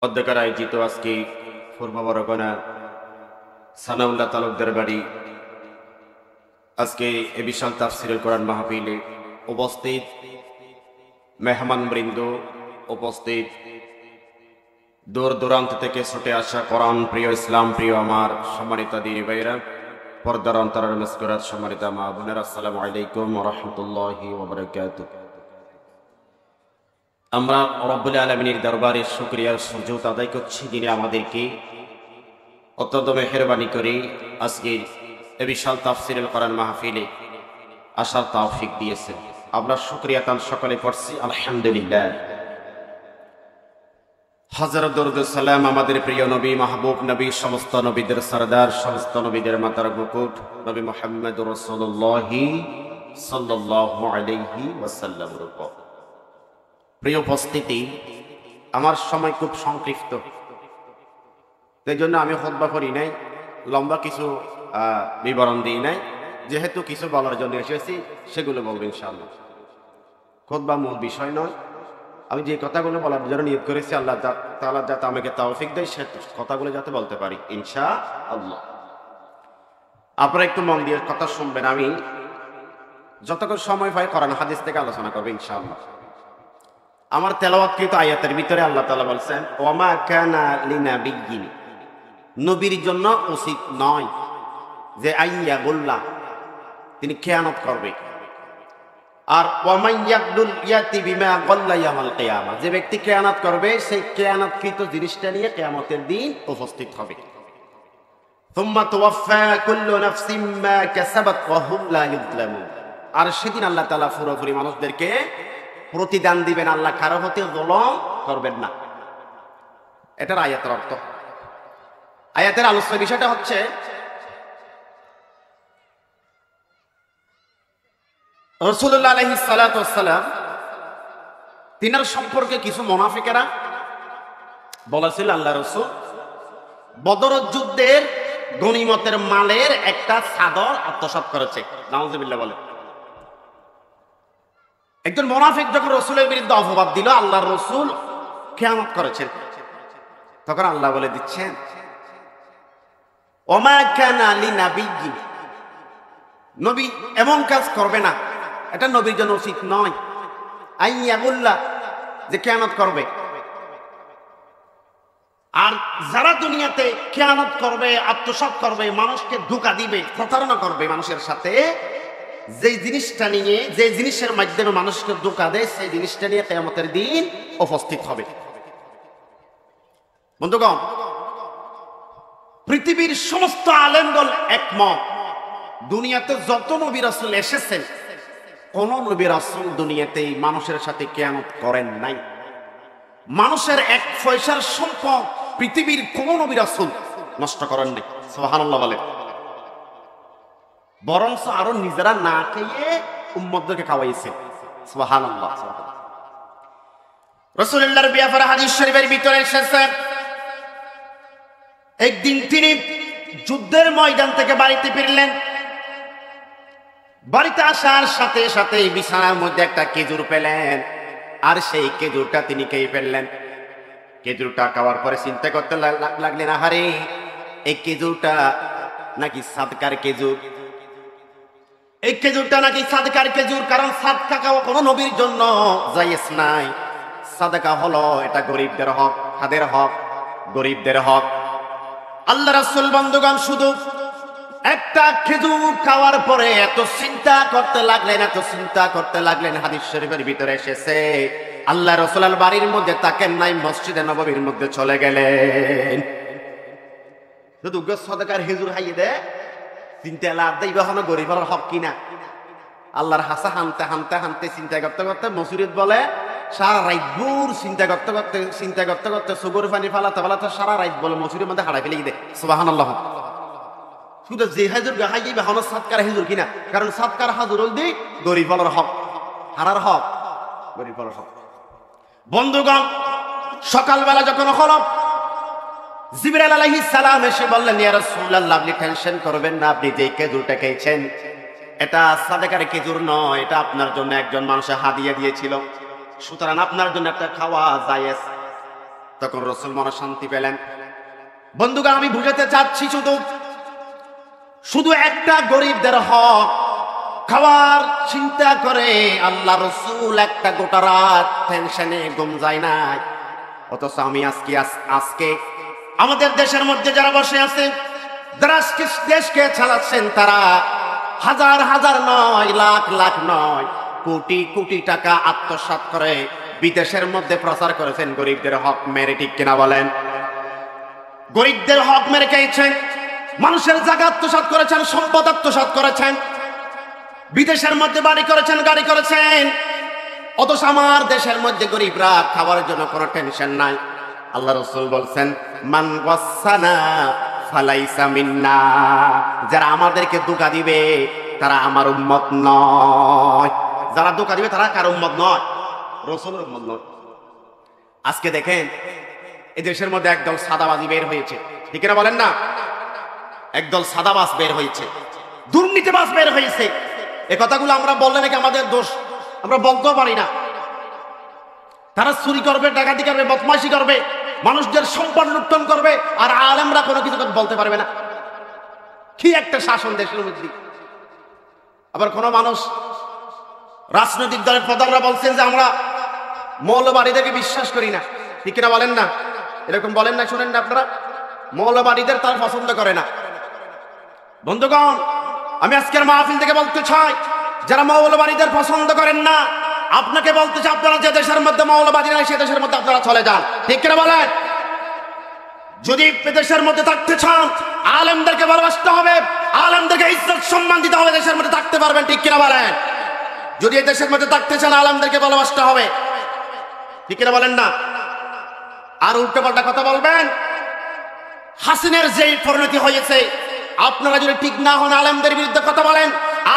অধ্যকার আয়োজিত আজকে পূর্ব বরগনা সানাউল্লাহ তালুকদার বাড়ি আজকে এ বিশাল তাফসিরুল কোরআন মাহফিলে উপস্থিত মেহমানবৃন্দ, উপস্থিত দূর দূরান্ত থেকে ছুটে আসা কোরআন প্রিয়, ইসলাম প্রিয় আমার সম্মানিত দিনী ভাইরা, পর্দার অন্তরের মুস্কুরাত সম্মানিত মা বোনেরা, আসসালামু আলাইকুম ওয়া রাহমাতুল্লাহি ওয়া বারাকাতুহু। আমরা রব্বুল আলামিনের দরবারে শুকরিয়ার সুজুদ আদায় করছি, যিনি আমাদেরকে অত্যন্ত মেহেরবানি করে আজকের এ বিশাল তাফসিরুল কোরআন মাহফিলে আসার তৌফিক দিয়েছেন। আমরা শুকরিয়া তান সকলে পড়ছি আলহামদুলিল্লাহ। হাজার দরুদ সালাম আমাদের প্রিয় নবী, মাহবুব নবী, সমস্ত নবীদের সরদার, সমস্ত নবীদের মাতার মুকুট নবী মুহাম্মদুর রাসূলুল্লাহ সাল্লাল্লাহু আলাইহি ওয়াসাল্লামের উপর। প্রিয় উপস্থিতি, আমার সময় খুব সংক্ষিপ্ত, সেই জন্য আমি খুতবা করি নাই, লম্বা কিছু বিবরণ দিই নাই। যেহেতু কিছু বলার জন্য এসেছি, সেগুলো বলবো ইনশাআল্লাহ। খুতবা মূল বিষয় নয়। আমি যে কথাগুলো বলার জন্য নিয়োগ করেছি, আল্লাহ তাআলা যাতে আমাকে তৌফিক দেয়, সে কথাগুলো যাতে বলতে পারি ইনশাআল্লাহ। আপনারা একটু মন দিয়ে কথা শুনবেন। আমি যতক্ষণ সময় পাই কোরআন হাদিস থেকে আলোচনা করবো ইনশাআল্লাহ। আমার তেলাওয়াতকৃত আয়াতের ভিতরে আল্লাহ তাআলা বলছেন, ওয়ামা কানা লিনাবিয়্যিন, নবীর জন্য উচিত নয় যে আইয়া গোল্লা, তিনি খেয়ানত করবে। আর ওয়ামাইয়াকদুল ইয়াতি বিমা গাল্লা ইয়াউমাল কিয়ামা, যে ব্যক্তি খেয়ানত করবে সেই খেয়ানতকৃত জিনিসটা নিয়ে কিয়ামতের দিন উপস্থিত হবে। সুম্মা তুওয়াফা কুল্লু নাফসিন মা কাসাবাত ওয়া হুম লা ইউযলামুন, আর সেদিন আল্লাহ তাআলা পুরোপুরি মানুষদেরকে প্রতিদান দিবেন, আল্লাহ কারো হতে জুলুম করবেন না। এটার আয়াতের অর্থ। আয়াতের আলোচ্য বিষয়টা হচ্ছে রাসূলুল্লাহ আলাইহিস সালাতু ওয়াস সালাম, তিনার সম্পর্কে কিছু মুনাফিকেরা বলেছিল আল্লাহ রাসূল বদর যুদ্ধের গনিমতের মালের একটা চাদর আত্মসাৎ করেছে। নাউজুবিল্লাহ বলে। একজন মুনাফিক যখন রাসূলের বিরুদ্ধে অপবাদ দিল, আল্লাহর রাসূল খেয়ানত করেছেন, তখন আল্লাহ বলে দিচ্ছেন, ওমা কানা লিনাবিয়্যিন, নবী এমন কাজ করবে না, এটা নবীর জন্য উচিত নয়। আইয়াগুল্লাহ, যে খেয়ানত করবে। আর যারা দুনিয়াতে খেয়ানত করবে, আত্মসাৎ করবে, মানুষকে ধোঁকা দিবে, প্রতারণা করবে মানুষের সাথে, যে জিনিসটা নিয়ে, যে জিনিসের মাধ্যমে মানুষকে ধোঁকা দেয়, সেই জিনিসটা নিয়ে কিয়ামতের দিন উপস্থিত হবে। বন্ধুগণ, পৃথিবীর সমস্ত আলেমগণ একমত, দুনিয়াতে যত নবী রাসূল এসেছেন, কোন নবী রাসূল দুনিয়াতে মানুষের সাথে কিয়ামত করেন নাই। মানুষের এক পয়সার সম্পদ পৃথিবীর কোন নবী রাসূল নষ্ট করেন নাই। সুবহানাল্লাহ বলে। বরঞ্চ আরো নিজেরা না খেয়ে উম্মতদেরকে খাওয়াইছে। সুবহানাল্লাহ। রাসূলুল্লাহর ব্যাপারে হাদিস শরীফের ভিতরে এসেছে, একদিন তিনি যুদ্ধের ময়দান থেকে বাড়িতে ফিরলেন। বাড়িতে আসার সাথে সাথে বিছানার মধ্যে একটা খেজুর পেলেন, আর সেই খেজুরটা তিনি খেয়ে ফেললেন। খেজুরটা খাওয়ার পরে চিন্তা করতে লাগলেন, আহারে, এই খেজুরটা নাকি সাদকার খেজুর, এই খেজুরটা নাকি সাদকার খেজুর, কারণ সাদকা খাওয়া কোনো নবীর জন্য জায়েজ নাই। সাদকা হলো এটা গরিবদের হক, কাদের হক? গরিবদের হক। আল্লাহ রাসূল বন্ধুগণ শুধু একটা খেজুর খাওয়ার পরে এত চিন্তা করতে লাগলেন, হাদিস শরীফের ভিতরে এসেছে, আল্লাহ রাসূলের বাড়ির মধ্যে থাকেন নাই, মসজিদে নববীর মধ্যে চলে গেলেন। শুধু সাদকার খেজুর খাইয়ে দেয়, চিন্তা লাভ দেবে হলো গরিবের হক কিনা। আল্লাহর হাসা হানতে চিন্তা করতে মসজিদ বলে সারা রাত ভোর চিন্তা করতে সুগর পানি ফালাতে সারা রাত বলে মসজিদের মধ্যে হারাই ফেলে দেয়। সুবহানাল্লাহ। শুধু যে হাজুর গাহাই হলো সাদকার হাজুর কিনা, কারণ সাদকার হাজুর হল দি গরিবের হক, হারার হক, গরিবের হক। বন্ধুগণ, সকালবেলা যখন হলো, জিবরাইল আলাইহিস সালাম এসে বললেন, ইয়া রাসূলুল্লাহ, আপনি টেনশন করবেন না, আপনি যে খেজুরটা খেয়েছেন এটা সাদকার খেজুর নয়, এটা আপনার জন্য একজন মানুষে হাদিয়া দিয়েছিল, সুতরাং আপনার জন্য একটা খাওয়া জায়েজ। তখন রাসূল মনে শান্তি পেলেন। বন্ধুগণ, আমি বুঝাতে চাচ্ছি শুধু একটা গরিবদের হক খাওয়ার চিন্তা করে আল্লাহ রাসূল একটা গোটা রাত টেনশনে ঘুম যায় না। অথচ আমি আজকে আমাদের দেশের মধ্যে যারা বসে আছে, যারা দেশকে চালাচ্ছেন, তারা হাজার হাজার নয়, লাখ লাখ নয়, কোটি কোটি টাকা আত্মসাৎ করে বিদেশের মধ্যে প্রচার করেছেন গরিবদের হক মেরে। ঠিক কিনা বলেন? গরিবদের হক মেরে খেয়েছেন, মানুষের জায়গা আত্মসাৎ করেছেন, সম্পদ আত্মসাৎ করেছেন, বিদেশের মধ্যে বাড়ি করেছেন, গাড়ি করেছেন। অথচ আমার দেশের মধ্যে গরিবরা খাবার জন্য কোনো টেনশন নাই। আল্লাহ রাসূল বলছেন, মান ওয়াসানা ফালাইসা মিন্না, যারা আমাদেরকে ধোঁকা দিবে তারা আমার উম্মত নয়। যারা ধোঁকা দিবে তারা কার উম্মত নয়? রাসূলের উম্মত নয়। আজকে দেখেন এই দেশের মধ্যে একদল সাদাবাজি বের হয়েছে। ঠিক না বলেন না? একদল সাদাবাজ বের হয়েছে, দুর্নীতিবাজ বের হয়েছে। এই কথাগুলো আমরা বললে নাকি আমাদের দোষ, আমরা বলতেও পারি না। তারা চুরি করবে, ডাকাতি করবে, বদমাইশি করবে, মানুষদের সম্পদ লুণ্ঠন করবে, আর আলেমরা কোনো কিছু বলতে পারবে না। কি একটা শাসন দেশের মধ্যে! আবার কোন মানুষ, রাজনৈতিক দলের প্রধানরা বলছেন যে আমরা মৌলবাদীদেরকে বিশ্বাস করি না। ঠিক কিনা বলেন না? এরকম বলেন না, শুনেন না আপনারা? মৌলবাদীদের তারা পছন্দ করে না। বন্ধুগণ, আমি আজকের মাহফিল থেকে বলতে চাই, যারা মৌলবাদীদের পছন্দ করেন না, আপনাকে বলতে চাই, আপনারা যে দেশের মধ্যে মৌলবাদী নাই সে দেশের মধ্যে আপনারা চলে যান। ঠিক কিনা বলেন? যদি দেশের মধ্যে থাকতে চান, আলেমদেরকে ভালোবাসতে হবে, আলেমদেরকে ইজ্জত সম্মান দিতে হবে, দেশের মধ্যে থাকতে পারবেন। ঠিক কিনা বলেন? যদি এই দেশের মধ্যে থাকতে চান, আলেমদেরকে ভালোবাসতে হবে। ঠিক কিনা বলেন না? আর উল্টো পাল্টা কথা বলবেন। হাসিনের যেই পরিণতি হয়েছে, আপনারা যদি ঠিক না হন, আলেমদের বিরুদ্ধে কথা বলেন,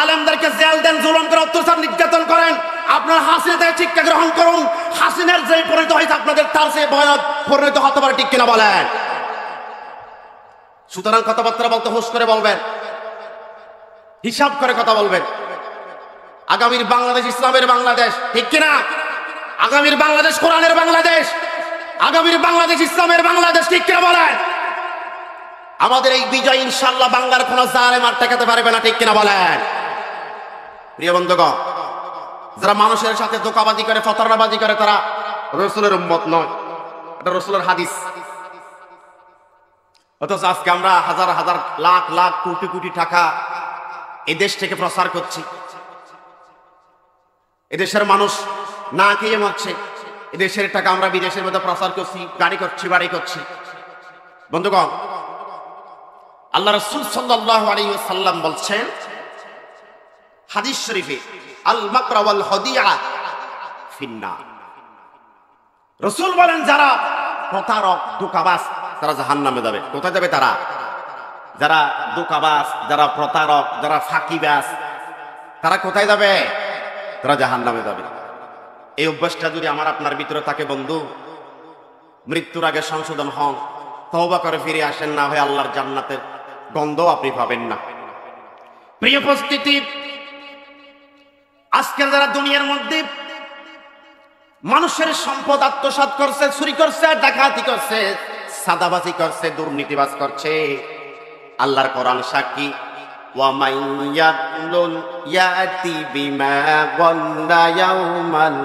আলেমদেরকে জেল দেন, জুলুম করে অত্যাচার নির্যাতন করেন, আপনারা হাসিনা থেকে শিক্ষা গ্রহণ করুন। হাসিনের যেই পরিণতি হয়েছে আপনাদের তার চেয়ে ভয়ানক পরিণতি হতে পারে। ঠিক কিনা বলেন? সুতরাং কথাবার্তা বলতে হুঁশ করে বলবেন, হিসাব করে কথা বলবেন। আগামীর বাংলাদেশ ইসলামের বাংলাদেশ। ঠিক কিনা? আগামীর বাংলাদেশ কোরআনের বাংলাদেশ, আগামীর বাংলাদেশ ইসলামের বাংলাদেশ। ঠিক কিনা বলেন? আমাদের এই বিজয় ইনশাআল্লাহ বাংলার কোন জালেম আর ঠেকাতে পারবে না। ঠিক কিনা বলেন? প্রিয় বন্ধুগণ, যারা মানুষের সাথে ধোঁকাবাজি করে, প্রতারণাবাজি করে, তারা রাসূলের উম্মত নয়। এটা রাসূলের হাদিস। অথচ আজকে আমরা হাজার হাজার, লাখ লাখ, কোটি কোটি টাকা এই দেশ থেকে প্রচার করছি। এদেশের মানুষ না খেয়ে মরছে, এদেশের টাকা আমরা বিদেশের মধ্যে প্রচার করছি, গাড়ি করছি, বাড়ি করছি। বন্ধুগণ, আল্লাহ রাসূল সাল্লাল্লাহু আলাইহি ওয়াসাল্লাম বলছেন হাদিস শরীফে, আল মাকরা ওয়াল হাদিয়া ফিন্নার। রাসূল বলেন, যারা প্রতারক, ধোঁকাবাজ, তারা জাহান্নামে যাবে। কোথায় যাবে তারা? যারা ধোঁকাবাজ, যারা প্রতারক, যারা ফাঁকিবাজ, তারা কোথায় যাবে? তারা জাহান্নামে যাবে। এই অভ্যাসটা যদি আমার আপনার ভিতরে থাকে, বন্ধু, মৃত্যুর আগে সংশোধন হন, তওবা করে ফিরে আসেন, না হয় আল্লাহর জান্নাতের গন্ধ আপনি পাবেন না। প্রিয় উপস্থিতি, আজকাল যারা দুনিয়ার মধ্যে মানুষের সম্পদ আত্মসাৎ করছে, চুরি করছে, ডাকাতি করছে, সাদাবাজি করছে, দুর্নীতিবাজ করছে, আল্লাহর কোরআন সাক্ষী, ওয়া মান ইয়াকলুল ইয়াতি বিমা গাল্লা ইয়াউমাল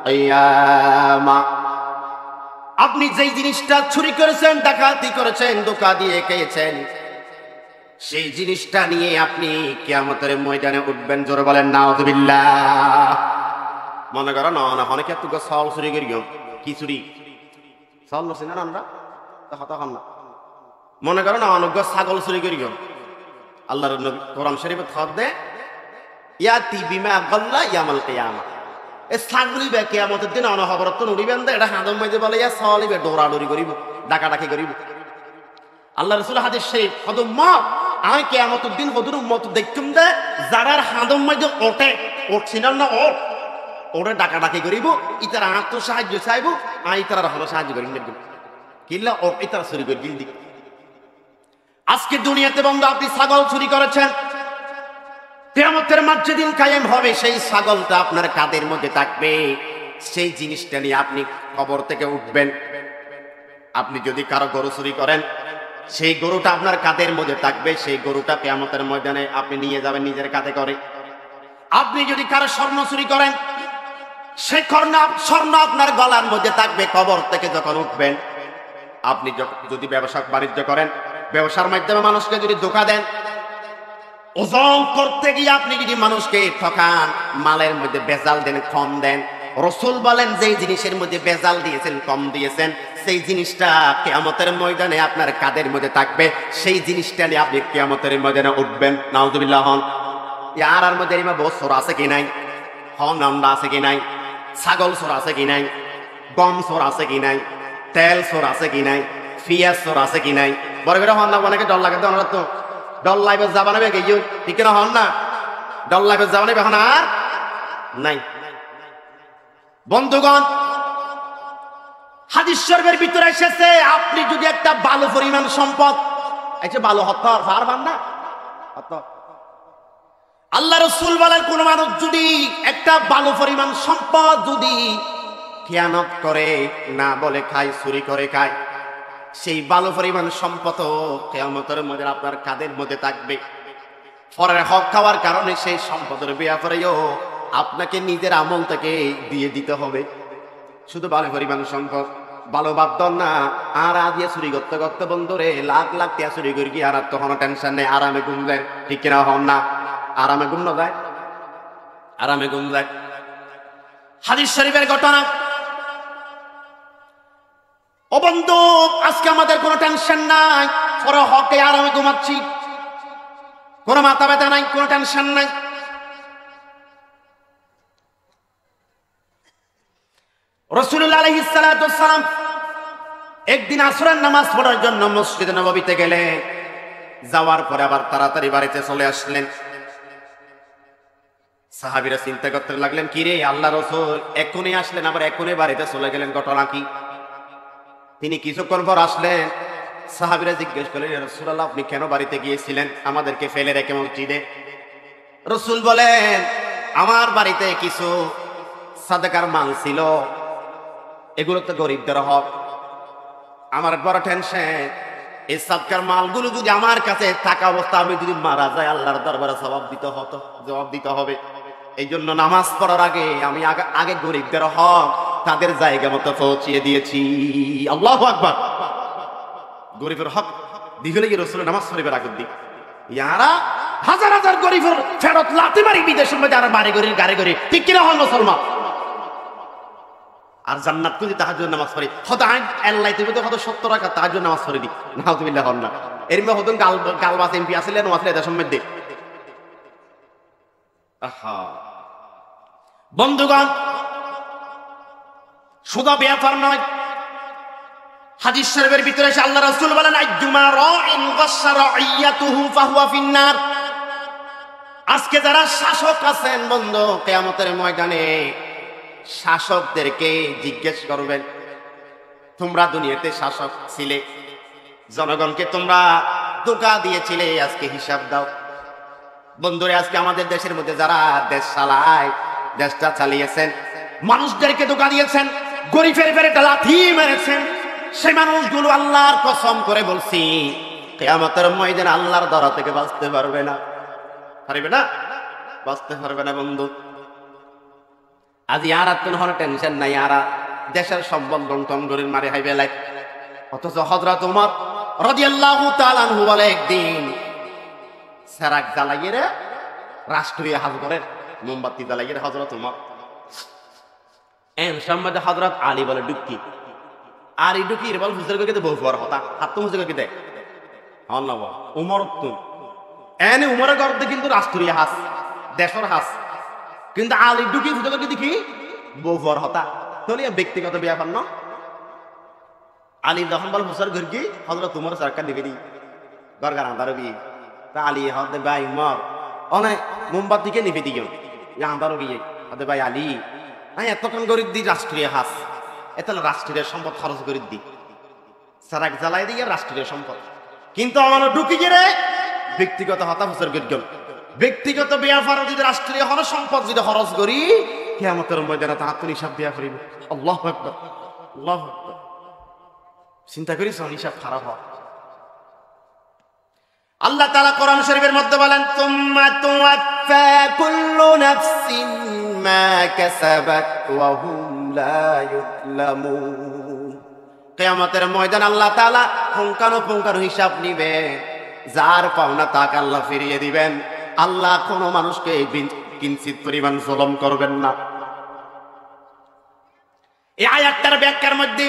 কিয়ামা। আপনি যেই জিনিসটা চুরি করেছেন, ডাকাতি করেছেন, ধোঁকা দিয়ে খেয়েছেন, সেই জিনিসটা নিয়ে আপনি কিয়ামতের ময়দানে উঠবেন। জোরে বলেন নাউযুবিল্লাহ। মনে করো না অনেকে একটু চাউল চুরি করি, কি চুরি? চাউল নছি না আমরা তখন না। মনে করো না অনেক ছাগল চুরি করি, আল্লাহর নবী কোরআন শরীফে খবর দে, ইয়াতি বিমা গাল্লা ইয়াউমাল কিয়ামা। এই ছাগলি বে কিয়ামতের দিন অনহবরত উড়িবেন, এটা হাদম মাইজে বলে ইয়া চলিবে, দৌড়াদৌড়ি করিব, ডাকাডাকি করিব। আল্লাহ রাসূল হাদিস শরীফ, হদম মা আমি কিয়ামতের দিন হদুর উম্মত দেখুম দে, যারার হাদম মাইজে ওঠে, উঠছিনা না ওরে ডাকাডাকি করিব, ইতারা আত্ম সাহায্য চাইব, আই তারা হলো সাহায্য করি না, কিল্লা ও ইতারা চুরি করে গিল দি। আজকে দুনিয়াতে বন্ধু আপনি ছাগল চুরি করেছেন, কিয়ামতের মাঝে দিন কায়েম হবে, সেই ছাগলটা আপনার কাঁধের মধ্যে থাকবে, সেই জিনিসটা নিয়ে আপনি কবর থেকে উঠবেন। আপনি যদি কারো গরু চুরি করেন, সেই গরুটা আপনার কাঁধের মধ্যে থাকবে, সেই গরুটা কিয়ামতের ময়দানে আপনি নিয়ে যাবেন নিজের কাঁধে করে। আপনি যদি কারো স্বর্ণ চুরি করেন, সেই স্বর্ণ আপনার গলার মধ্যে থাকবে কবর থেকে যখন উঠবেন। আপনি যদি ব্যবসা বাণিজ্য করেন, ব্যবসার মাধ্যমে মানুষকে যদি ধোঁকা দেন, ওজন করতে গিয়ে আপনি যদি মানুষকে ঠকান, মালের মধ্যে ভেজাল দেন, কম দেন, রাসূল বলেন যেই জিনিসের মধ্যে ভেজাল দিয়েছেন, কম দিয়েছেন, সেই জিনিসটা কিয়ামতের ময়দানে আপনার কাঁধের মধ্যে থাকবে। সেই জিনিসটা নিয়ে আপনি কিয়ামতের ময়দানে উঠবেন। নাউযুবিল্লাহ হন। ইয়ার মধ্যে বছর আছে কি নাই, হন আমরা আছে কি নাই, ছাগল চোর আছে কি নাই, গম চোর আছে কি নাই, তেল চোর আছে কি নাই, পিঁয়াজ চোর আছে কি নাই। বড় করে হন না, অনেকে ডর লাগে তো, আমরা তো ডল লাইফে যাবা নেবে গেই ঠিক না, হন না, ডল লাইফে যাবা নেবে এখন আর নাই। বন্ধুগণ, হাদিস শরীফের ভিতরে এসেছে আপনি যদি একটা ভালো পরিমাণ সম্পদ, একটা ভালো হত্যার পারবেন না, আল্লাহ রাসূল বলেন কোন মানুষ যদি একটা ভালো পরিমাণ সম্পদ যদি খেয়ানত করে, না বলে খায়, চুরি করে খায়, সেই ভালো পরিমাণ সম্পদ কিয়ামতের মধ্যে আপনার কাঁধের মধ্যে থাকবে। পরের হক খাওয়ার কারণে সেই সম্পদের ব্যাপারেও আপনাকে নিজের আমল থেকে দিয়ে দিতে হবে। শুধু ভালো পরিমাণ সম্পদ ভালো বাদ না, আর দিয়ে চুরি করতে করতে বন্ধুরে লাখ লাখ টাকা চুরি করি কি, আর তখন টেনশন নেই, আরামে ঘুম যায়, ঠিক কিনা হন না, আরামে ঘুম না যায়, আরামে ঘুম যায়। হাদিস শরীফের ঘটনা। ও বন্ধু, আজকে আমাদের কোনো টেনশন নাই, পরে হকে আরামে ঘুমাচ্ছি, কোনো মাথা ব্যথা নাই, কোনো টেনশন নাই। রাসূলুল্লাহ আলাইহিস সালাতু ওয়াস সালাম একদিন আসরের নামাজ পড়ার জন্য মসজিদে নববীতে গেলেন। যাওয়ার পরে আবার তাড়াতাড়ি বাড়িতে চলে আসলেন। সাহাবীরা চিন্তা করতে লাগলেন, কি রে আল্লাহ রাসূল এখনই আসলেন, আবার এখনই বাড়িতে চলে গেলেন, ঘটনা কি? তিনি কিছুক্ষণ পর আসলেন। সাহাবীরা জিজ্ঞেস করলেন, ইয়া রাসূলুল্লাহ আপনি কেন বাড়িতে গিয়েছিলেন আমাদেরকে ফেলে রেখে মসজিদে? রাসূল বলেন, আমার বাড়িতে কিছু সাদাকার মাল ছিল, এগুলো তো গরিবদের হক, আমার বড় টেনশন, এই সাদকার মালগুলো যদি আমার কাছে থাকা অবস্থা আমি যদি মারা যায় আল্লাহর দরবারে জবাব দিতে হবে। এই জন্য নামাজ পড়ার আগে আমি আগে গরিবদের হক তাদের জায়গা মতো পৌঁছিয়ে দিয়েছি। আল্লাহু আকবার। গরিবের হক দিলে কি রাসূল নামাজ পড়িবার আগে দিক, ইয়ারা হাজার হাজার গরিবের ফেরত লাথি মারি বিদেশের মধ্যে, আর বাড়ি গরিব গাড়ি গরিব, ঠিক কিনা হয় মুসলমান? আর জান্নাত যদি তাহাজ্জুদ নামাজ পড়ি, হয়তো আল্লাহ তুমি তো কত 70 রাকাত তাহাজ্জুদ নামাজ পড়ি দি, নাউযুবিল্লাহ হন না। এর মধ্যে হয়তো গালবাস এমপি আসলে ওয়াসলে দেশের মধ্যে। আহা বন্ধুগণ, শুধু ব্যাপার নয়, হাদিস শরীফের ভিতরে এসে আল্লাহ রাসূল বলেন, আইয়ুমা রাইন গাশশা রাইয়াতুহু ফাহুয়া ফিন্নার। আজকে যারা শাসক আছেন বন্ধু, কিয়ামতের ময়দানে শাসকদেরকে জিজ্ঞেস করবেন, তোমরা দুনিয়াতে শাসক ছিলে, জনগণকে তোমরা ধোঁকা দিয়েছিলে, আজকে হিসাব দাও। বন্ধুরে, আজকে আমাদের দেশের মধ্যে যারা দেশ চালায়, দেশটা চালিয়েছেন, মানুষদেরকে ধোঁকা দিয়েছেন, গরিবের পেটে লাথি মেরেছেন, সেই মানুষগুলো আল্লাহর কসম করে বলছি কিয়ামতের ময়দানে আল্লাহর দরা থেকে বাঁচতে পারবে না, পারবে না, বাঁচতে পারবে না বন্ধু। আজ ইয়ার কোনো টেনশন নাই, ইয়ারা দেশের সম্পদ লুণ্ঠন করে মারি হাই বেলায়। অথচ হযরত ওমর রাদিয়াল্লাহু তাআলা আনহু বলে, একদিন সেরাক জ্বালাইয়ে রে রাষ্ট্রীয় হাজ করে মোমবাতি জ্বালাইয়ে রে হযরত ওমর, এন সম্বন্ধে হযরত আলী বলে ডুকি, আর এই ডুকি বল হুজুর কে বহু বড় হতা, হাত তো হুজুর কে দেয় আল্লাহ ওমর তো এনে উমরের গর্দে কিন্তু রাষ্ট্রীয় হাস, দেশের হাস, কিন্তু আলী ডুকি হুজুরকে দেখি বহু বড় হতা, তাহলে ব্যক্তিগত ব্যাপার না। আলী যখন বল হুজুর ঘর কি হযরত ওমর সরকার দিবে দি গরগার আন্দার বি, তা আলী হদে ভাই উমর অনেক মোমবাতিকে নিভে দিও আন্দার গিয়ে হদে ভাই আলী আমি এতক্ষণ গরিব দি রাষ্ট্রীয় হাস, এত রাষ্ট্রীয় সম্পদ খরচ করে দি, সারাক জ্বালাই দিয়ে রাষ্ট্রীয় সম্পদ, কিন্তু আমার ঢুকি গেলে ব্যক্তিগত হতা হুজুর গেল, ব্যক্তিগত ব্যাপার যদি রাষ্ট্রীয় হন সম্পদ যদি খরচ করি কিয়ামতের ময়দানে তা আত্মনিসাব দিয়া করিব। আল্লাহু আকবার, আল্লাহু আকবার। চিন্তা করিস হিসাব খারাপ হয়। আল্লাহ তাআলা কোরআন শরীফের মধ্যে বলেন, তুম্মা তুওয়াফা কুল্লু নাফসিন মা কাসাবাত ওয়া হুম লা ইউযলামুন। কিয়ামতের ময়দান আল্লাহ তাআলা পুঙ্খানুপুঙ্খানু হিসাব নিবে, যার পাওনা তাকে আল্লাহ ফিরিয়ে দিবেন। আল্লাহ কোনো মানুষকে কিঞ্চিত পরিমাণ জুলুম করবেন না। এই আয়াতটার ব্যাখ্যার মধ্যে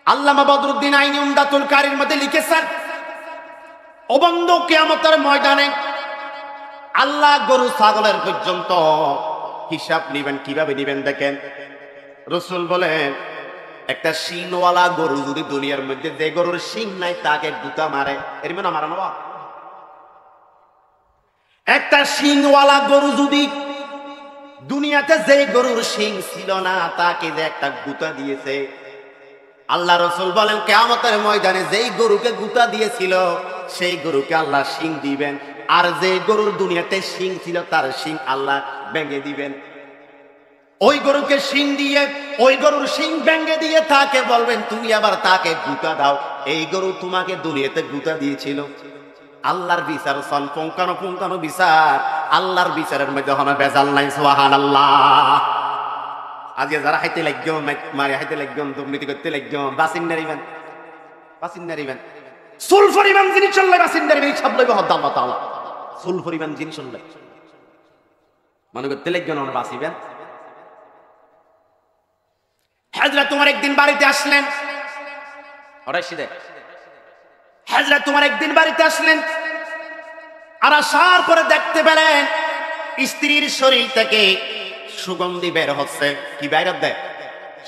আল্লামা বদরুদ্দিন আইনি উমদাতুল কারীর মধ্যে লিখেছেন, ও বন্ধু, কিয়ামতের ময়দানে আল্লাহ গরু ছাগলের পর্যন্ত হিসাব নিবেন। কিভাবে নিবেন দেখেন, রাসূল বলেন, একটা শিংওয়ালা গরু যদি দুনিয়ার মধ্যে, যে গরুর শিং নাই তাকে গুতা মারে, এর মানে মারানো বা একটা শিংওয়ালা গরু যদি দুনিয়াতে, যে গরুর শিং ছিল না তাকে যে একটা গুতা দিয়েছে, আল্লাহ রাসূল বলেন কিয়ামতের ময়দানে যেই গরুকে গুতা দিয়েছিল সেই গরুকে আল্লাহ শিং দিবেন, আর যে গরুর দুনিয়াতে শিং ছিল তার শিং আল্লাহ ভেঙে দিবেন। ওই গরুকে শিং দিয়ে, ওই গরুর শিং ভেঙে দিয়ে তাকে বলবেন, তুমি আবার তাকে গুতা দাও, এই গরু তোমাকে দুনিয়াতে গুতা দিয়েছিল। আল্লাহর বিচার সন পুঙ্খানুপুঙ্খানু বিচার। আল্লাহর বিচারের মধ্যে কোনো ভেজাল নাই। সুবহানাল্লাহ। আজকে যারা হাইতে লাগবেন, মারি হাইতে লাগবেন, দুর্নীতি করতে লাগবেন, বাসিন্দারিবেন, বাসিন্দারিবেন, সুল পরিমাণ জিনিস চললে বাসিন্দারিবেন, হিসাব লইব হদ আল্লাহ তাআলা। সুল পরিমাণ জিনিস চললে মনে করতে লাগবেন, আমরা বাসিবেন। হযরত তোমার একদিন বাড়িতে আসলেন, হযরত তোমার একদিন বাড়িতে আসলেন, আর আসার পরে দেখতে পেলেন স্ত্রীর শরীর থেকে সুগন্ধি বের হচ্ছে। কি বাইর দেয়?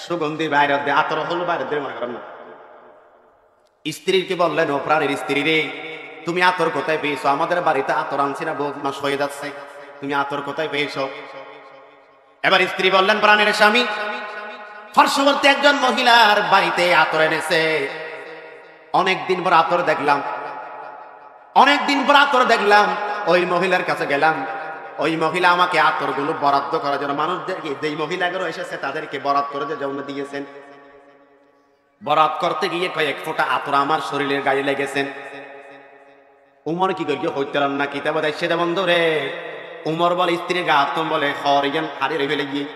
সুগন্ধি বাইর দেয়, আতর হল বাইর দেয়। মনে করেন না, স্ত্রীকে বললেন, ও প্রাণের স্ত্রী রে, তুমি আতর কোথায় পেয়েছো? আমাদের বাড়িতে আতর আনছি না, বহু মাস হয়ে যাচ্ছে, তুমি আতর কোথায় পেয়েছো? এবার স্ত্রী বললেন, প্রাণের স্বামী, পার্শ্ববর্তী একজন মহিলার বাড়িতে আতর এনেছে, অনেকদিন পর আতর দেখলাম, অনেকদিন পর আতর দেখলাম, ওই মহিলার কাছে গেলাম, ওই মহিলা আমাকে আতর গুলো বরাদ্দ করার জন্য, মানুষদেরকে, যেই মহিলাগুলো এসেছে তাদেরকে বরাদ্দ করে জন্য দিয়েছেন। বরাত করতে গিয়ে কয়েক ফোঁটা আতর আমার শরীরের গায়ে লেগেছেন। উমর কি করি হইতে না কিতাব দেয় সেটা বন্ধ রে। উমর বলে স্ত্রীর গা তুমি বলে হরিয়ান হারি রেখে লেগিয়ে,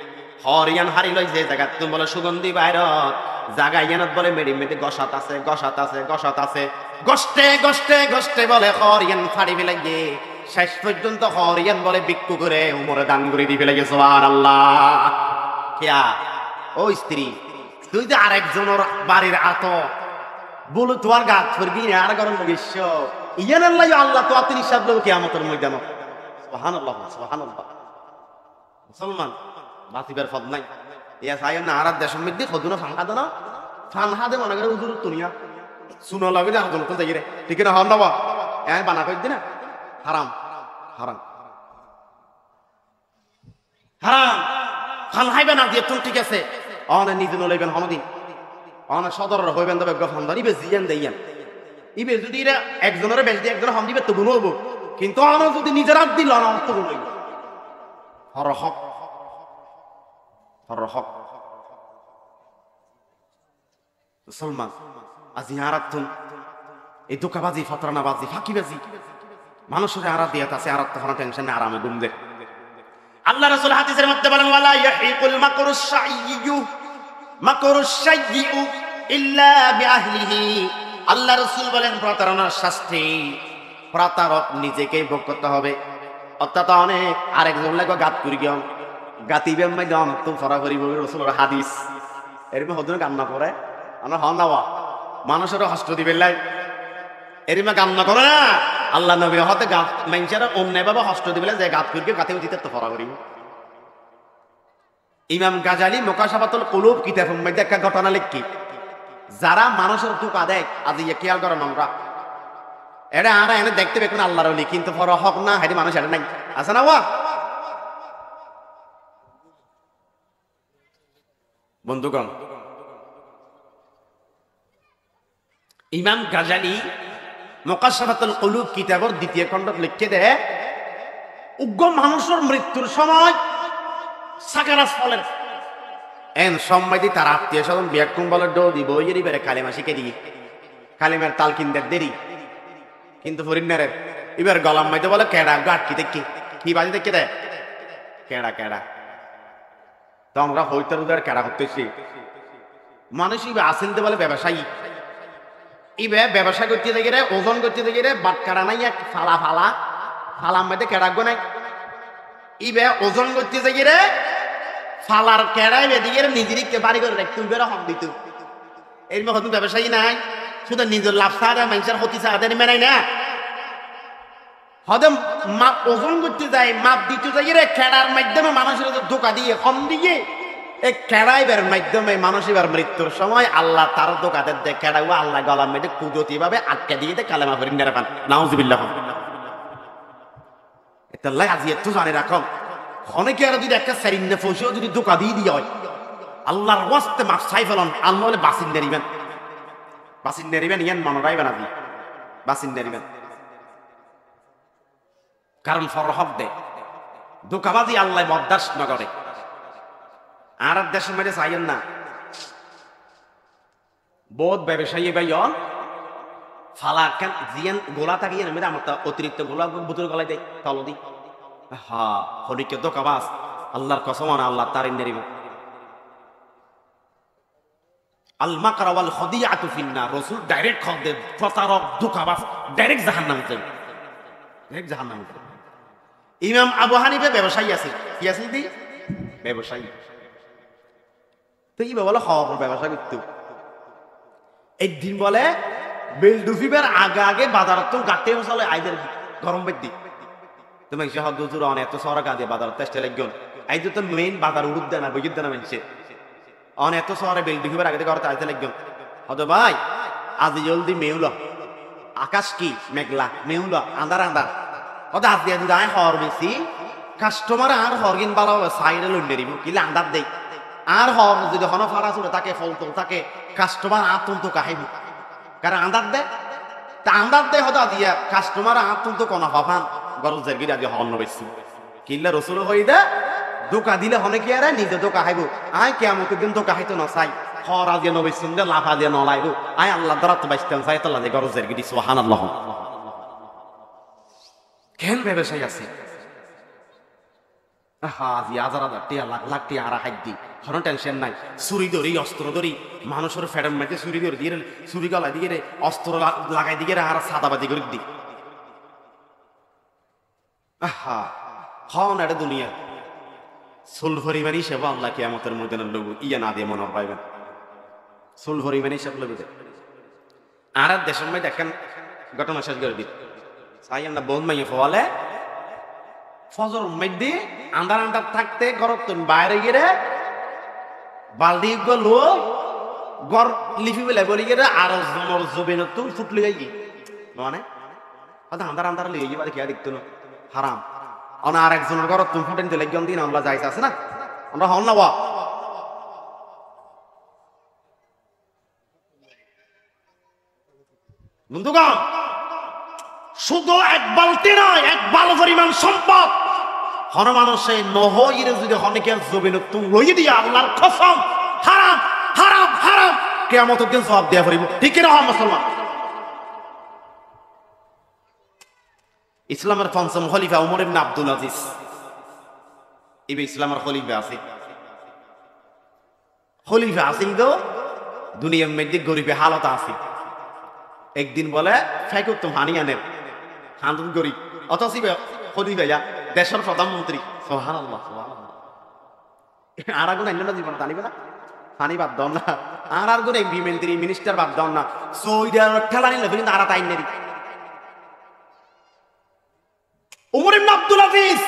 হরিয়ান হারি লই যে জায়গা তুমি বলে সুগন্ধি বাইরত জায়গা ইয়ানত বলে মেডি মেডি গসাত আছে, গসাত আছে, গসাত আছে, গষ্টে গষ্টে গষ্টে বলে হরিয়ান ফাড়ি ফেলে গিয়ে শেষ পর্যন্ত হরিয়ান বলে বিক্কু করে উমরে দান করে দিয়ে ফেলে গেছে। সুবহানাল্লাহ। কিয়া ও স্ত্রী, তুই তো আরেকজনের বাড়ির আতর বলো তোমার গাছ করবি আর গরম লাগিস, ইয়ান আল্লাহ আল্লাহ তো আপনি হিসাব দেবো কিয়ামতের ময়দানে। সুবহানাল্লাহ, সুবহানাল্লাহ। মুসলমান বাতিবার ফদ নাই, ইয়া সাইন না আরাদ দেশের মধ্যে খদুনা ফাংহা দাও না, ফাংহা দে মনে করে হুজুর দুনিয়া শুনো লাগে না হজন কোন জায়গায়, ঠিক না? হন না এ বানা কই দিনা হারাম, হারাম, হারাম। ফাংহাইবে না দিয়ে তুমি ঠিক আছে, অনে নিজে নলাইবেন হনদিন, অনে সদর হইবেন তবে গফানদার ইবে জিয়ান দেইয়ান, ইবে যদি এরা একজনের বেশ দিয়ে একজনের হন দিবে তো গুণ হবো, কিন্তু অনে যদি নিজের হাত দিল অন তো গুণ হইব। হরহক, হরহক। মুসলমান আজি আরাতুন এই দোকাবাজি, ফতরানাবাজি, ফাঁকিবাজি, মানুষের আরাত দিয়ে আছে, আরাত তো টেনশন না, আরামে ঘুম দে। আল্লাহ রাসূল হাদিসের মধ্যে বলেন, ওয়ালা ইয়াহিকুল মাকরুশ শাইয়্যু মাকরুশ শাইয়্যু ইল্লা বিআহলিহি। আল্লাহ রাসূল বলেন, প্রতারণার শাস্তি প্রতারক নিজেকেই ভোগ করতে হবে। অর্থাৎ অনেক আরেকজন লাগে গাত করি গিয়ে গাতিবে মাইদম তো ফরা করিব, রাসূলের হাদিস। এরকম হদুন কান্না করে আমরা হন নাওয়া মানুষেরও হস্ত দিবে লাই, এরকম কান্না করে না। আল্লাহ নবী হতে গাত মানুষেরা অন্য বাবা হস্ত দিবে যে গাত করি গাতে দিতে তো ফরা করিব। ইমাম গাজালি মুকাশাফাতুল কুলুব কিতাবের মধ্যে একটা ঘটনা লিখি, যারা মানুষের ধোঁকা দেয় আজ ইয়ে খেয়াল করেন আমরা, এটা আরা এনে দেখতে পেবেন আল্লাহর ওলি, কিন্তু ফর হক না হাইদি মানুষ এটা নাই, আছে না? ওয়া বন্ধুগণ, ইমাম গাজালি মুকাশাফাতুল কুলুব কিতাবের দ্বিতীয় খণ্ডত লিখে দেয়, উগ্র মানুষের মৃত্যুর সময় সাকারাত ফলের এন সম্মাদি তার আত্মীয় স্বজন বিয়াকুম বলে ডো দিব ওই বেড়ে কালিমা শিখে দিই কালিমার তাল কিনতে দেরি কিন্তু ফরিন্নারে এবার গলাম মাইতে বলে কেডা গাট কি দেখি কি বাজি দেখে দেয় কেডা কেডা তো আমরা হইতে উদার কেডা করতেছি মানুষ ইবে আসেন বলে ব্যবসায়ী ইবে ব্যবসা করতে দেখে রে ওজন করতে দেখে রে বাট কাটা নাই এক ফালা ফালা ফালার মধ্যে কেডাগো নাই ইবে ওজন করতে দেখে রে ফালার কেডাই বেদিকে নিজেরকে বাড়ি করে রাখতে উবের হক দিত এর মধ্যে ব্যবসায়ী নাই শুধু নিজের লাভ সারা মানুষের ক্ষতি সারাতে মেনাই না হদম মাপ ওজন করতে যায় মাপ দিতে যাই রে খেড়ার মাধ্যমে মানুষের ধোকা দিয়ে কম দিয়ে এই খেড়াইবার মাধ্যমে মানুষ এবার মৃত্যুর সময় আল্লাহ তার ধোকাদের দেয় খেড়াও আল্লাহ গলার মধ্যে কুদরতি ভাবে আটকে দিয়ে দেয় কালেমা করি নেরা পান নাউজুবিল্লাহ এটা লাই আজি একটু জানে রাখো অনেকে আর যদি একটা সেরিন্নে ফসিও যদি ধোকা দিয়ে দিয়ে হয় আল্লাহর ওয়াস্তে মাপ চাই ফেলন আল্লাহ বলে বাসিন নেরিবেন ইয়ান মনোরাইবেন আজি বাসিন নেরিবেন কারণ ফরহব দে ধোকাবাজি আল্লাহ বরদাস্ত না করে আর দেশের মধ্যে চাইয়েন না বহুত ব্যবসায়ী ভাইয়ন ফালা কেন জিয়ান গোলা থাকিয়ে নেমে আমার অতিরিক্ত গোলা বুতুর গলায় দেয় তলদি হা হরিকে ধোকাবাজ আল্লাহর কসম আল্লাহ তার নেরিব আল মাকরা ওয়াল খদিআতু ফিন্নার রাসূল ডাইরেক্ট খদ দে প্রতারক ধোকাবাজ ডাইরেক্ট জাহান্নামে যাবে ডাইরেক্ট জাহান্নামে যাবে ইমাম আবু হানিফা ব্যবসায়ী আছে কি আছে দি ব্যবসায়ী তো কি বলে খাওয়া ব্যবসা করতে একদিন বলে বেলডুফিবের আগে আগে বাজার তো গাটে মশালে আইদের গরম বেদি তুমি শহর দুজুর অনেক এত সরা গাঁদে বাজার চেষ্টা লাগল আইজ তো মেইন বাজার উড়ুদ দেয় না বইগুদ দেয় না মানছে অনেক এত শহরে বেলডুফিবের আগে ঘর আইতে লাগল হতো ভাই আজি জলদি মেউল আকাশ কি মেঘলা মেউল আন্ধার আন্ধার হতো আজ দিয়ে যদি আয় হর বেশি কাস্টমার আর হরগিন ভালো সাইডে লন্ডে দিব কি আন্দার দেয় আর হর যদি হন ফারা চলে তাকে ফল তো তাকে কাস্টমার আতন্ত কাহিব কারণ আন্দার দেয় তা আন্দার দেয় হতো দিয়া কাস্টমার আতন্ত কোন হফান গরজের গিয়ে আজ হন বেশি কিল্লা রসুল হই দে দোকা দিলে হনে কি আরে নিজে দোকা খাইব আয় কেমন দিন দোকা খাইতো না চাই হর আজ নবী সুন্দর লাফা দিয়ে নলাইব আয় আল্লাহ দ্বারা তো বাইস্তান চাই তাল্লা দিয়ে গরজের গিয়ে সুবহানাল্লাহ কেন ব্যবসায়ী আছে হাজি হাজার হাজার টিয়া লাখ লাখ টিয়া হারা হাত দি কোনো টেনশন নাই ছুরি ধরি অস্ত্র ধরি মানুষের ফেডের মাঝে ছুরি ধরে দিয়ে ছুরি গলা দিয়ে অস্ত্র লাগাই দিয়ে হারা সাদাবাদি করে দি আহা হন এটা দুনিয়া সুল ভরিমানি হিসেবে আল্লাহ কিয়ামতের ময়দানে লোক ইয়া না দিয়ে মনে পাইবেন সুল ভরিমানি হিসেবে লোক আর দেশের মধ্যে দেখেন ঘটনা শেষ করে দিই চাই আমরা বোন মাইয়ে ফলে ফজর মধ্যে আন্ধার আন্ধার থাকতে ঘরত বাইরে গিয়ে বালদি গলো গর লিফি বেলে বলি গিয়ে আর জমর জবিন তুম ফুটলি যাই মানে আন্ধার আন্ধার লিয়ে গিয়ে বাড়ি খেয়া দেখতো না হারাম অনা আর একজনের ঘর তুমি ফুটেন দিলে একজন দিন আমরা যাইতে আছে না আমরা হন না বন্ধুগণ শুধু এক বালতি নয় এক বাল পরিমাণ সম্পদ হন মানুষে নহইরে যদি অনেকের জমিন তুমি লইয়ে দিয়ে আল্লাহর কসম হারাম হারাম হারাম কিয়ামতের দিন জবাব দেয়া পড়িব ঠিক কি না মুসলমান ইসলামের পঞ্চম খলিফা ওমর ইবনে আব্দুল আজিজ ইবে ইসলামের খলিফা আছে খলিফা আসিল তো দুনিয়ার মধ্যে গরিবে হালত আছে একদিন বলে ফেকুর তো হানি আনের হান্দুন গরিব অথচ খলিফা যা দেশের প্রধানমন্ত্রী সুবহানাল্লাহ সুবহানাল্লাহ আর আগুন আইনা জীবন জানিবে না পানি বাদ দাও না আর আগুন এমপি মন্ত্রী মিনিস্টার বাদ দাও না সৌদির ঠেলা নিলে কিন্তু আর তাই নেই ওমর ইবনে আব্দুল আজিজ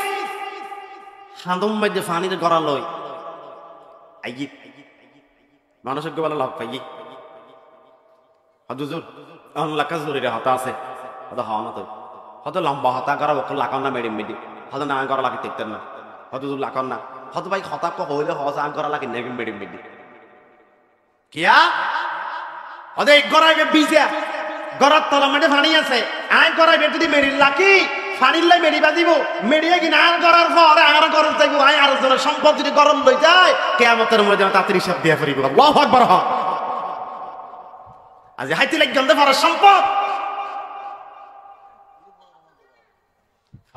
হান্দম মধ্যে পানির গড়া লই আইগি মানুষকে বলে লাভ পাই হুজুর আল্লাহ কাজুরিরে হতা আছে হতা হওয়া না তো হয়তো লম্বা হতা করা বকল লাগাও না মেডিম মেডি হয়তো না করা লাগে দেখতেন না হয়তো লাগাও না হয়তো ভাই হতা হইলে হজ আং করা লাগে নেগেম মেডিম মেডি কিয়া হদে গড়াইবে বিজা গড়ার তলা মেডে পানি আছে আই গড়াইবে যদি মেরিল লাকি পানির লাই মেডিবা দিব মেডিয়া কিনা আর করার পরে আর গরম থাকবো আয় আর জনের সম্পদ যদি গরম লই যায় কিয়ামতের মধ্যে তাড়াতাড়ি হিসাব দিয়া করিব আল্লাহু আকবার হ আজ হাইতে লাগ গন্ধে ভরা সম্পদ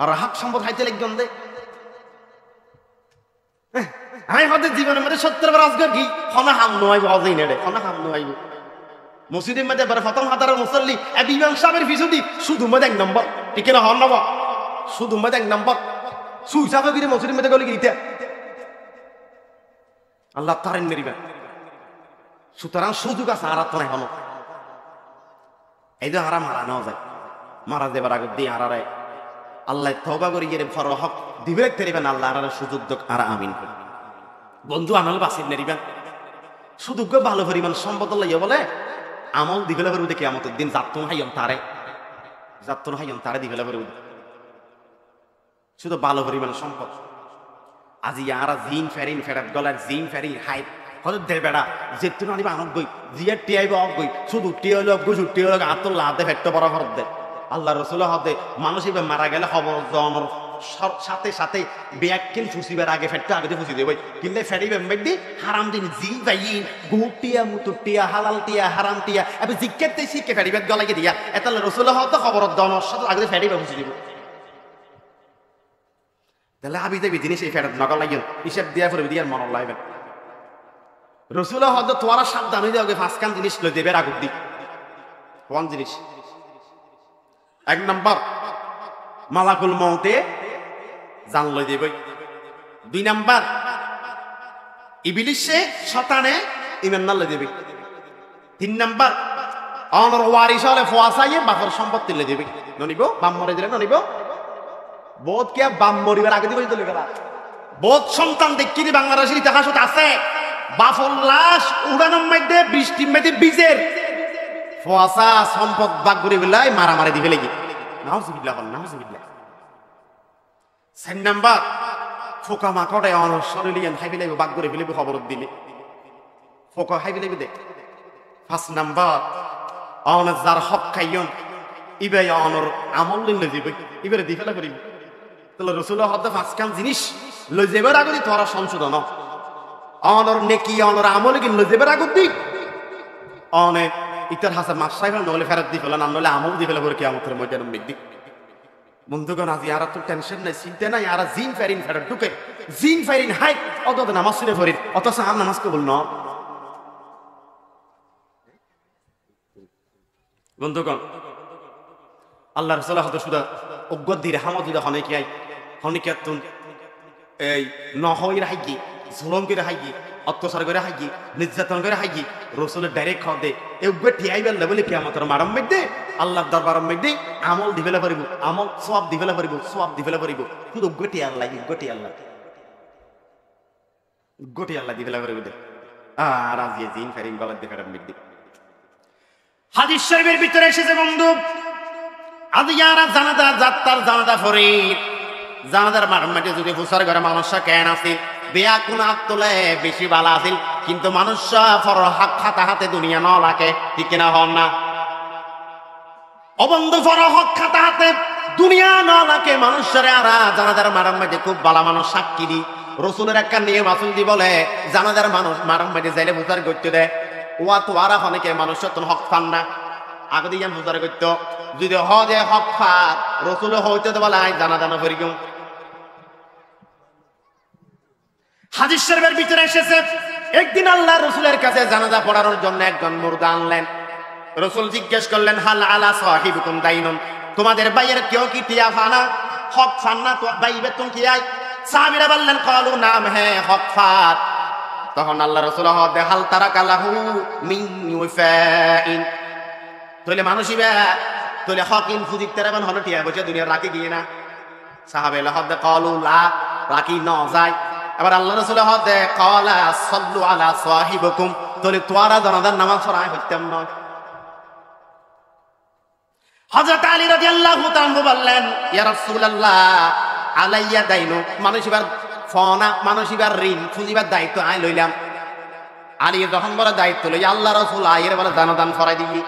আর হক সম্পদ হাইতে লাগ গন্ধে আমি হতে জীবনের মধ্যে 70 বার আজকে কি হনা হাম নয় বাজেই নেড়ে হনা হাম নয় মসজিদের মধ্যে এবার প্রথম হাজারের মুসল্লি ইমাম সাহেবের পিছুটি শুধু মধ্যে 1 নম্বর ঠিক না হন নবা শুধু মধ্যে 1 নম্বর সুইসাবে গিয়ে মসজিদের মধ্যে গলি গিতে আল্লাহ তারেন মেরিবা সুতরাং সুযোগ আছে আর তো নাই হলো এই যে হারাম হারা না যায় মারা দেবার আগে দিয়ে হারারে আল্লাহ তওবা করি গিয়ে ফর হক দিবে তেরিবেন আল্লাহ আর সুযোগ দক আর আমিন বন্ধু আনাল বাসির নেরিবেন সুযোগ ভালো পরিমাণ সম্পদ লইয়া বলে আমল দিবেলা করে দেখি কিয়ামতের দিন জাতুন হাইয়ম তারে দিবেলা করে শুধু ভালো পরিমাণ সম্পদ আজি ইয়ারা জিন ফেরিন ফেরাত গলার জিন ফেরিন হাইট হয়তো দে বেড়া যেতুন আনিবা আনক গই জিয়া টিয়াইব অক গই শুধু টিয়াইল অক গই টিয়াইল আতুল্লাহ হাতে ফেট্টো বড় হর দে আল্লাহ রাসূল হতে মানুষ ইবে মারা গেলে খবর জনর সাথে সাথে ব্যাককিন ফুসিবার আগে ফেট্টো আগে ফুসি দেব কিনলে ফেরিবে মেদি হারাম দিন জি ভাইন গুটিয়া মুতুটিয়া হালাল টিয়া হারাম টিয়া আবে জিক্কেতে শিখে ফেরিবে গলাকে দিয়া এত রাসূল হতে খবর জনর সাথে আগে ফেরিবে ফুসি দিব তাহলে আবি দেবি জিনিস এই ফেরত নকল লাগিন হিসাব দিয়া পড়বে দিয়ার মন লাইবেন রাসূল হদ তোরা সাবধান হয়ে যাওগে ফাঁসকান জিনিস লই দেবে রাগুত দি কোন জিনিস 1 নাম্বার মালাকুল মউতে জান লই দেবে 2 নাম্বার ইবলিসে শয়তানে ইমান না লই দেবে 3 নাম্বার অনর ওয়ারিস হলে ফুয়াসায়ে বাফর সম্পত্তি লই দেবে ননিব বাম মরে দিলে ননিব বোধ কে বাম মরিবার আগে দিবই চলে গেল বোধ সন্তান দেখিনি বাংলাদেশের ইতিহাসত আছে বাফর লাশ উড়ানোর মধ্যে বৃষ্টির মধ্যে বীজের ফোয়াসা সম্পদ বাগ করে বেলায় মারামারি দিবে লাগি নাউজুবিল্লাহ নাউজুবিল্লাহ 4 নাম্বার ফোকা মাকড়ে অনশরলিয়ান খাইবে লাগবে বাগ করে ফেলবে খবর দিলে ফোকা খাইবে লাগবে দে 5 নাম্বার অন যার হক খাইয়ন ইবে অনর আমল লইলে দিবে ইবে দি ফেলা করিবে তাহলে রাসূল হদ ফাসকান জিনিস লই যাবার আগে তোরা সংশোধন অনর নেকি অনর আমল কি লই যাবার আগে দি অনে ইতার হাসান মাসাইবা নলে ফেরত দি ফেলা না নলে আমল দি ফেলা করে কিয়ামতের ময়দানে মিদি বন্ধুগণ আজি আর তো টেনশন নাই চিন্তা নাই আর জিন ফেরিন ফেরত ঢুকে জিন ফেরিন হাই অত নামাজ পড়ে ফরিদ অত সাহাব নামাজ কবুল ন বন্ধুগণ আল্লাহ রাসূল হদ সুদা অজ্ঞদির হামদুদা হনে কি আই হনে কি তুন এই নহইর হাইগি জুলুম করে হাইগি অত্যাচার করে হাইগি নির্যাতন করে হাইগি রাসূলের ডাইরেক্ট খদে এগবে ঠিয়াইবেল বলে কিয়ামতের মারম মধ্যে আল্লাহর দরবারের মধ্যে আমল দিবেলা পারিব আমল সওয়াব দিবেলা পারিব সওয়াব দিবেলা পারিব শুধু গটি আল্লাহ গটি আল্লাহ দিবেলা পারিব দে আর আজি জিন ফেরিং গলার দেখার মধ্যে হাদিস শরীফের ভিতরে এসেছে বন্ধু আজ ইয়ারা জানাদা যাত্রার জানাদা ফরিদ জানাদার মারমাটে যদি ফুসার ঘরে মানুষ কেন আসিল বেয়া কোন আত্মলে বেশি ভালো আসিল কিন্তু মানুষ ফর হাত খাতা হাতে দুনিয়া ন লাগে ঠিক না হন না অবন্ধু ফর হক খাতা হাতে দুনিয়া ন লাগে মানুষের আর জানাদার মারমাটে খুব ভালো মানুষ সাক্ষী দি রাসূলের একটা নিয়ম আসল দি বলে জানাদার মানুষ মারমাটে যাইলে ফুসার করতে দেয় ওয়া তো আর অনেকে মানুষ তো হক পান না আগে দিয়ে ফুসার করতে যদি হজে হক ফাত রাসূল হইতে তো বলে জানা জানা করি কেউ হাদিস শরীফের ভিতরে এসেছে একদিন আল্লাহ রাসূলের কাছে জানাজা পড়ানোর জন্য একজন মুর্দা আনলেন রাসূল জিজ্ঞেস করলেন হাল আলা সাহিবুকুম দাইনুন তোমাদের ভাইয়ের কেউ কি টিয়া ফানা হক ফান্না তো ভাই বেতন কি আই সাহাবীরা বললেন কালু নাম হে হক ফাত তখন আল্লাহ রাসূল হদে হাল তারাকালাহু মিন ওয়াফাইন তোলে মানুষই বে তোলে হকিন ফুদিক তেরাবান হলো টিয়া বসে দুনিয়া রাখি গিয়ে না সাহাবেলা হদে কালু লা রাখি ন যায় এবার আল্লাহ রাসূল হদে ক্বালা সাল্লু আলা সাহিবকুম তোলে তোরা জানাজার নামাজ পড়ায় হইতাম না হযরত আলী রাদিয়াল্লাহু তাআলা বললেন ইয়া রাসূলুল্লাহ আলাইয়া দাইনু মানুষিবার ফনা মানুষিবার ঋণ ফুজিবার দায়িত্ব আই লইলাম আলী যখন বড় দায়িত্ব লই আল্লাহ রাসূল আয়ের বলে জানাজান ফরাই দিবি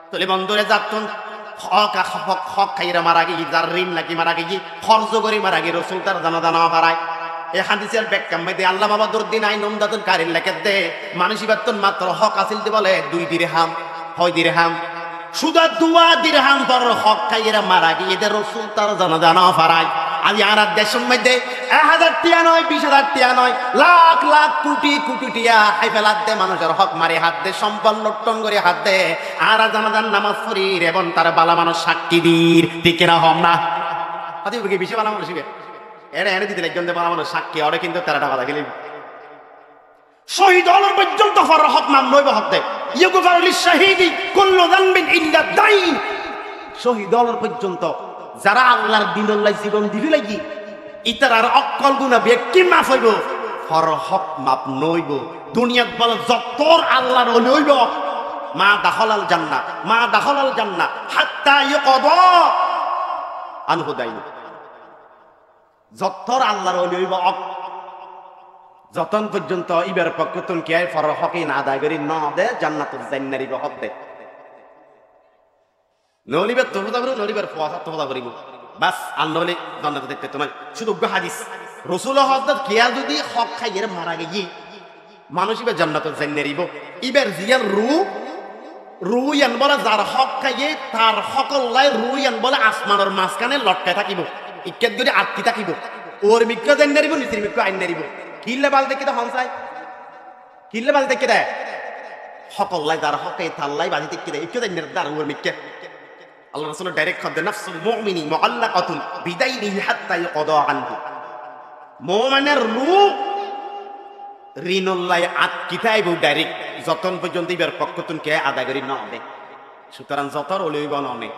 তোলে বন্ধুরে যাতুন হক খাইরা মারা গিয়ে যার ঋণ নাকি মারা গিয়ে খরচ করে মারা গিয়ে রসুল তার জানা হারায়। এই হাদিসের ব্যাখ্যা মধ্যে আল্লাহ বাবাদুদ্দিন আইন উমদাতুল কারীর লেখে দে মানুষ ইবাদত মাত্র হক আসিল দি বলে 2 দিরহাম, 6 দিরহাম, শুধু 2 দিরহাম পর হক খাইরা মারা গিয়ে এদের রসুল তার জানা হারায়। আজ আর দেশের মধ্যে 1000 টিয়া নয়, 20,000 টিয়া নয়, লাখ লাখ কোটি কোটি টিয়া হাইফেলাত দে মানুষের হক মারে হাত দে, সম্পদ লুণ্ঠন করে হাত দে, আর জানাজান নামাজ পড়ির এবং তার বালা মানুষ সাক্ষী দির, ঠিক না হম না? আদি বেশি বালা মানুষ এনে এনে দিতে একজন বালা মানুষ সাক্ষী ওরে কিন্তু 13টা বাধা গেলে শহীদ হওয়ার পর্যন্ত হক নাম নইব হক দে ইয়ুগফারু লিশ-শাহীদি কুল্লু যানবিন ইল্লা দাইন। শহীদ হওয়ার পর্যন্ত যারা আল্লাহর দ্বীনের জীবন দিবি লাগি ইতার আর অক্কল গুনাহ ব্যক্তি মাফ হইব, ফর হক মাপ নইব। দুনিয়াত বল যতর আল্লাহর ওলি হইব মা দাখালাল জান্নাহ, মা দাখালাল জান্নাহ হাত্তা ইয়ুকদা আনহু দাইন। যতর আল্লাহর ওলি হইব যতন পর্যন্ত ইবার পক্ষতন কি আয় ফর হকে না আদায় করি না দে জান্নাতুল জান্নারি হক দে নলিবার তোফতা করিব, নলিবার ফুয়াসা তোফতা করিব বাস। আর নলে জান্নাত দেখতে তো নয়। শুধু হাদিস রসুল হযরত কিয়া যদি হক খাইয়ের মারা গিয়ে মানুষ ইবার জান্নাতুল জান্নারিব ইবার জিয়ার রুইয়ান বলে যার হক খাইয়ে তার সকল্লাই রুইয়ান বলে আসমানের মাঝখানে লটকায় থাকিব, ইক্কেত যদি আটকি থাকিব। ওর মিক্র জান্নারিব, নিচের মিক্র আইন নারিব। কিল্লে বাল দেখে তো হনসাই, কিল্লে বাল দেখে দেয় সকল্লাই যার হকে তাল্লাই বাজি দেখে দেয়, ইক্কেত জান্নার দার ওর মিক্কে। আল্লাহ রাসূল ডাইরেক্ট খদ্দে নাফসুল মুমিনি মুআল্লাকাতুন বিদাইনিহি হাত্তা ইউকদা আনহু। মুমিনের রূহ ঋণুল্লাহ আটকিতাইব ডাইরেক্ট যতন পর্যন্ত ইবার পক্ষতুন কে আদায় করি না দে। সুতরাং যতর ওলিব ননে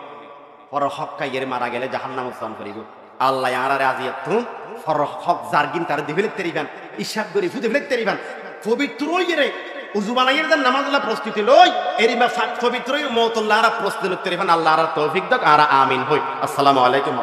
পর হক খাইয়ের মারা গেলে জাহান্নাম স্থান করিব। আল্লাহ আরারে আজিয়াত তুম ফর হক জারগিন তার দিবেলে তেরিবান ইশাব করি ফুদে ফেলে তেরিবান পবিত্র ইরে উযু বানাইয়ের দেন নামাজুল্লাহ প্রস্তুতি লই এরিমা পবিত্র মওতুল্লাহরা প্রস্তুতি লই তেরিবান। আল্লাহর তৌফিক দাক আর আমিন হই। আসসালামু আলাইকুম।